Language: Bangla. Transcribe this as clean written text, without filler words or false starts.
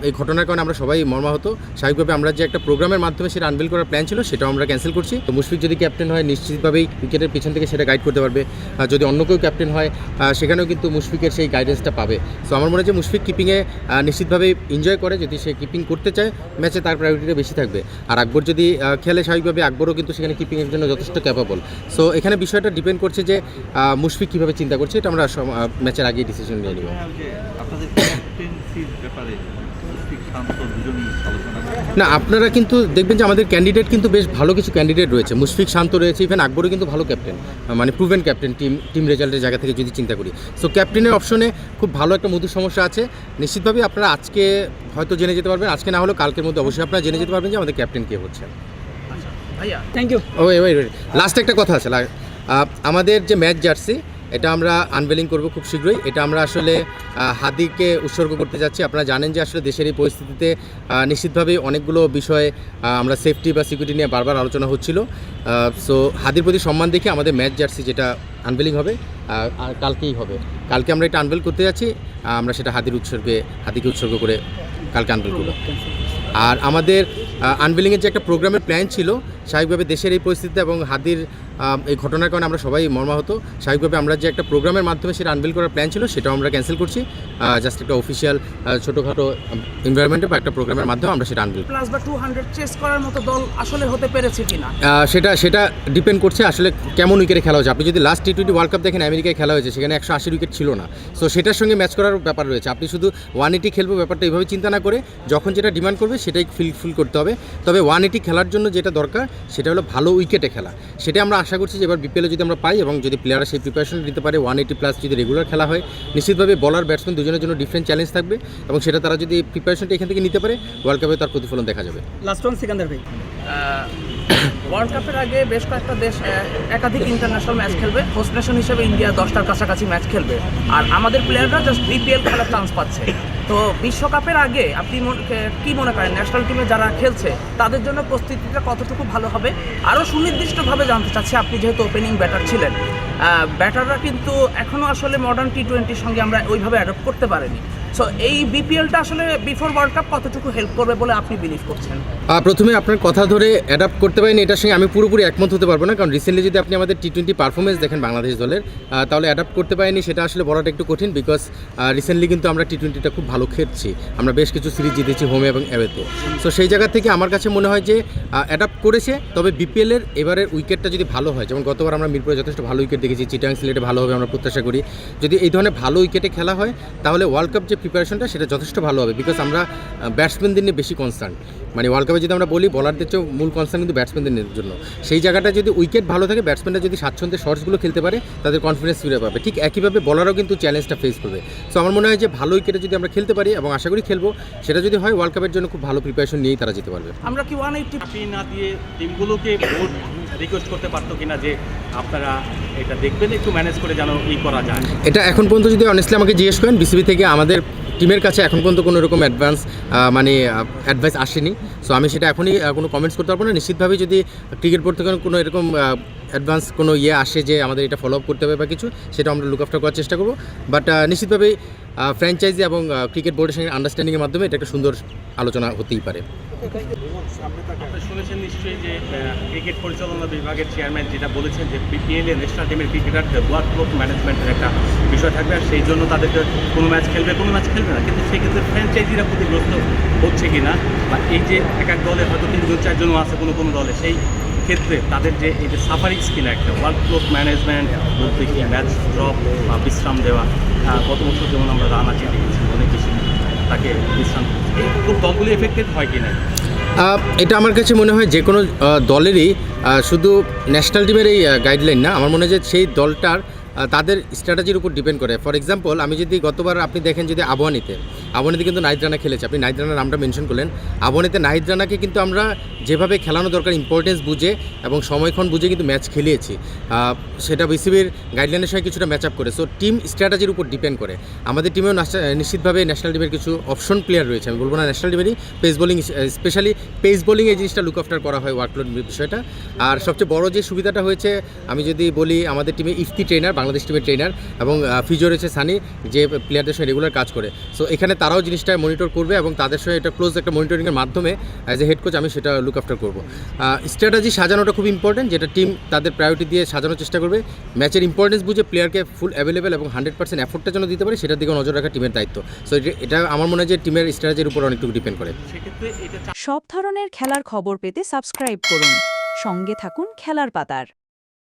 এই ঘটনার কারণে আমরা সবাই মর্মাহত। স্বাভাবিকভাবে আমরা যে একটা প্রোগ্রামের মাধ্যমে সেটা আনভেল করার প্ল্যান ছিল সেটাও আমরা ক্যান্সেল করছি। তো মুশফিক যদি ক্যাপ্টেন হয় নিশ্চিতভাবেই উইকেটের পিছন থেকে সেটা গাইড করতে পারবে। যদি অন্য কেউ ক্যাপ্টেন হয় সেখানেও কিন্তু মুশফিকের সেই গাইডেন্সটা পাবে। সো আমার মনে হয় যে মুশফিক কিপিংয়ে নিশ্চিতভাবেই এনজয় করে। যদি সে কিপিং করতে চায় ম্যাচে তার প্রায়োরিটিটা বেশি থাকবে। আর আকবর যদি খেলে স্বাভাবিকভাবে আকবরও কিন্তু সেখানে কিপিংয়ের জন্য যথেষ্ট ক্যাপাবল। সো এখানে বিষয়টা ডিপেন্ড করছে যে মুশফিক কীভাবে চিন্তা করছে, এটা আমরা ম্যাচের আগেই ডিসিশন নিয়ে নেব। না, আপনারা কিন্তু দেখবেন যে আমাদের ক্যান্ডিডেট কিন্তু বেশ ভালো কিছু ক্যান্ডিডেট রয়েছে। মুশফিক শান্ত রয়েছে, ইভেন আকবরও কিন্তু ভালো ক্যাপ্টেন, মানে প্রুভেন ক্যাপ্টেন টিম রেজাল্টের জায়গা থেকে যদি চিন্তা করি। সো ক্যাপ্টেনের অপশনে খুব ভালো একটা মধুর সমস্যা আছে। নিশ্চিতভাবেই আপনারা আজকে হয়তো জেনে যেতে পারবেন, আজকে না হলেও কালকের মধ্যে অবশ্যই আপনারা জেনে যেতে পারবেন যে আমাদের ক্যাপ্টেন কে হচ্ছে। ভাইয়া থ্যাংক ইউ। লাস্ট একটা কথা আছে, আমাদের যে ম্যাচ জার্সি এটা আমরা আনভেলিং করব খুব শীঘ্রই। এটা আমরা আসলে হাদিকে উৎসর্গ করতে যাচ্ছি। আপনারা জানেন যে আসলে দেশের এই পরিস্থিতিতে নিশ্চিতভাবেই অনেকগুলো বিষয়ে আমরা সেফটি বা সিকিউরিটি নিয়ে বারবার আলোচনা হচ্ছিল। সো হাদির প্রতি সম্মান দেখে আমাদের ম্যাচ জার্সি যেটা আনভেলিং হবে আর কালকেই হবে। কালকে আমরা এটা আনভেল করতে যাচ্ছি, আমরা সেটা হাদিকে উৎসর্গ করে কালকে আনভেল করব। আর আমাদের আনভেলিংয়ের যে একটা প্রোগ্রামের প্ল্যান ছিল, স্বাভাবিকভাবে দেশের এই পরিস্থিতিতে এবং হাদির এই ঘটনার কারণে আমরা সবাই মর্মাহত। স্বাভাবিকভাবে আমরা যে একটা প্রোগ্রামের মাধ্যমে সেটা আনভেল করার প্ল্যান ছিল সেটাও আমরা ক্যান্সেল করছি। জাস্ট একটা অফিসিয়াল ছোটোখাটো এনভায়রনমেন্টে বা একটা প্রোগ্রামের মাধ্যমে আমরা সেটা আনভেল প্লাস বা 200 চেস করার মতো দল আসলে হতে পেরেছে কিনা সেটা ডিপেন্ড করছে আসলে কেমন উইকেটে খেলা হয়েছে। আপনি যদি লাস্ট টি20 ওয়ার্ল্ড কাপ দেখেন, আমেরিকায় খেলা হয়েছে, সেখানে 180 উইকেট ছিল না। সো সেটার সঙ্গে ম্যাচ করার ব্যাপার রয়েছে। আপনি শুধু 180 খেলবো ব্যাপারটা এইভাবে চিন্তা না করে যখন যেটা ডিমান্ড করবে সেটাই ফিল করতে হবে। তবে 180 খেলার জন্য যেটা দরকার সেটা হলো ভালো উইকেটে খেলা। সেটা আমরা আশা করছি যে এবার বিপিএলে যদি আমরা পাই এবং যদি প্লেয়াররা সেই প্রিপারেশন দিতে পারে, 180 প্লাস যদি রেগুলার খেলা হয়, নিশ্চিতভাবে বলার ব্যাটসম্যান দুজনের জন্য ডিফারেন্ট চ্যালেঞ্জ থাকবে এবং সেটা তারা যদি প্রিপারেশনটা এখান থেকে নিতে পারে ওয়ার্ল্ড কাপে তার প্রতিফলন দেখা যাবে। লাস্ট ওয়ান সিকান্দার ভাই, ওয়ার্ল্ড কাপের আগে বেশ কয়েকটা দেশ একাধিক ইন্টারন্যাশনাল ম্যাচ খেলবে। হোস্ট নেশন হিসেবে ইন্ডিয়া 10টার কাছাকাছি ম্যাচ খেলবে, আর আমাদের প্লেয়াররা জাস্ট বিপিএল খেলার চান্স পাচ্ছে। তো বিশ্বকাপের আগে আপনি কি মনে করেন ন্যাশনাল টিমে যারা খেলছে তাদের জন্য প্রস্তুতিটা কতটুকু ভালো হবে? আরও সুনির্দিষ্টভাবে জানতে চাচ্ছি, আপনি যেহেতু ওপেনিং ব্যাটার ছিলেন, ব্যাটাররা কিন্তু এখনও আসলে মডার্ন টি20-র সঙ্গে আমরা ওইভাবে অ্যাডপ্ট করতে পারিনি। সো এই বিপিএলটা আসলে বিফোর ওয়ার্ল্ড কাপ কতটুকু হেল্প করবে বলে আপনি বিলিভ করছেন? প্রথমে আপনার কথা ধরে অ্যাডাপ্ট করতে পারেন, এটার সঙ্গে আমি পুরোপুরি একমত হতে পারবো না। কারণ রিসেন্টলি যদি আপনি আমাদের টি20 পারফরমেন্স দেখেন বাংলাদেশ দলের, তাহলে অ্যাডাপ্ট করতে পারেনি সেটা আসলে বলাটা একটু কঠিন। বিকজ রিসেন্টলি কিন্তু আমরা টি20টা খুব ভালো খেলছি, আমরা বেশ কিছু সিরিজ জিতেছি হোমে এবং অ্যাওয়েতে। সো সেই জায়গা থেকে আমার কাছে মনে হয় যে অ্যাডাপ্ট করেছে। তবে বিপিএলের এবারের উইকেটটা যদি ভালো হয়, যেমন গতবার আমরা মিরপুরে যথেষ্ট ভালো উইকেট দেখেছি, চিটাং সিলেটে ভালো হবে আমরা প্রত্যাশা করি। যদি এই ধরনের ভালো উইকেটে খেলা হয় তাহলে ওয়ার্ল্ড কাপ যে প্রিপারেশনটা সেটা যথেষ্ট ভালো হবে। বিকজ আমরা ব্যাটসম্যানদের নিয়ে বেশি কনসার্ন, মানে ওয়ার্ল্ড কাপে যদি আমরা বলি বলারদের চেয়েও মূল কনসার্ন কিন্তু ব্যাটসম্যানদের জন্য। সেই জায়গাটা যদি উইকেট ভালো থাকে, ব্যাটসম্যানরা যদি স্বাচ্ছন্দ্যে শর্টসগুলো খেলতে পারে, তাদের কনফিডেন্স ফিরে পাবে। ঠিক একইভাবে বলারও কিন্তু চ্যালেঞ্জটা ফেস করবে। সো আমার মনে হয় যে ভালো উইকেটে যদি আমরা খেলতে পারি এবং আশা করি খেলবো, সেটা যদি হয় ওয়ার্ল্ড কাপের জন্য খুব ভালো প্রিপারেশন নিয়েই তারা যেতে পারবে। আমরা কি 180 না দিয়ে টিমগুলোকে বোর্ড রিকোয়েস্ট করতে পারতো কিনা যে আপনারা এটা দেখবেন, একটু ম্যানেজ করে যেন করা যায়? এটা এখন পর্যন্ত যদি অনেস্টলি আমাকে জিজ্ঞেস করেন, বিসিবি থেকে আমাদের টিমের কাছে এখন পর্যন্ত কোনো রকম অ্যাডভাইস আসেনি। সো আমি সেটা এখনই কোনো কমেন্টস করতে পারবো না। নিশ্চিতভাবে যদি ক্রিকেট বোর্ড থেকে কোনো এরকম অ্যাডভান্স কোনো আসে যে আমাদের এটা ফলো আপ করতে হবে বা কিছু, সেটা আমরা লুক আফটার করার চেষ্টা করবো। বাট নিশ্চিতভাবেই ফ্র্যাঞ্চাইজি এবং ক্রিকেট বোর্ডের সঙ্গে আন্ডারস্ট্যান্ডিংয়ের মাধ্যমে এটা একটা সুন্দর আলোচনা হতেই পারে। আপনি শুনেছেন নিশ্চয়ই যে ক্রিকেট পরিচালনা বিভাগের চেয়ারম্যান যেটা বলেছেন যে বিপিএল এ ন্যাশনাল টিমের ক্রিকেটারদের ওয়ার্কলোড ম্যানেজমেন্টের একটা বিষয় থাকবে, আর সেই জন্য তাদেরকে কোনো ম্যাচ খেলবে না। কিন্তু সেক্ষেত্রে ফ্র্যাঞ্চাইজিরা ক্ষতিগ্রস্ত হচ্ছে কি না, বা এই যে এক দলে হয়তো 3-4জনও আছে কোনো দলে, সেই ক্ষেত্রে তাদের যে এই যে সাফারিং স্কিল একটা ওয়ার্কলোড ম্যানেজমেন্ট বলতে কি ম্যাচ ড্রপ বা বিশ্রাম দেওয়া, গত বছর যেমন আমরা রানাকে দেখেছি অনেক বেশি তাকে বিশ্রাম, এই খুব দলগুলি এফেক্টেড হয় কি না? এটা আমার কাছে মনে হয় যে কোনো দলেরই, শুধু ন্যাশনাল টিমের এই গাইডলাইন না, আমার মনে হয় যে সেই দলটার তাদের স্ট্র্যাটেজির উপর ডিপেন্ড করে। ফর এক্সাম্পল, আমি যদি গতবার আপনি দেখেন যদি আবহানিতে কিন্তু নাহিদ রানা খেলেছে, আপনি নাহিদ রানার নামটা মেনশন করলেন। আবহানিতে নাহিদ রানাকে কিন্তু আমরা যেভাবে খেলানো দরকার ইম্পর্টেন্স বুঝে এবং সময়ক্ষণ বুঝে কিন্তু ম্যাচ খেলিয়েছি, সেটা বিসিবির গাইডলাইনের সঙ্গে কিছুটা ম্যাচ আপ করে। সো টিম স্ট্র্যাটেজির উপর ডিপেন্ড করে। আমাদের টিমেও নিশ্চিতভাবে ন্যাশনাল টিমের কিছু অপশন প্লেয়ার রয়েছে, আমি বলবো না ন্যাশনাল টিমেরই, pace bowling, specially pace bowling এই জিনিসটা লুক আফটার করা হয় ওয়ার্কলোড বিষয়টা। আর সবচেয়ে বড় যে সুবিধাটা হয়েছে আমি যদি বলি, আমাদের টিমে ইফতি ট্রেনার, বাংলাদেশ টিমের ট্রেনার, এবং ফিজিও রয়েছে সানি, যে প্লেয়ারদের সঙ্গে রেগুলার কাজ করে। সো এখানে তারাও জিনিসটা মনিটর করবে এবং তাদের সঙ্গে এটা ক্লোজ একটা মনিটরিংয়ের মাধ্যমে অ্যাজ এ হেড কোচ আমি সেটা লুক আফটার করবো। স্ট্র্যাটেজি সাজানোটা খুব ইম্পর্টেন্ট, যেটা টিম তাদের প্রায়োরিটি দিয়ে সাজানোর চেষ্টা করবে। ম্যাচের ইম্পর্টেন্স বুঝে প্লেয়ারকে ফুল অ্যাভেলেবেল এবং 100% এফোর্টটা যেন দিতে পারে সেটার দিকে নজর রাখা টিমের দায়িত্ব। সো এটা আমার মনে হয় যে টিমের স্ট্র্যাটেজির উপর অনেকটুকু ডিপেন্ড করে। সেক্ষেত্রে এটা সব ধরনের খেলার খবর পেতে সাবস্ক্রাইব করুন। সঙ্গে থাকুন খেলার পাতার।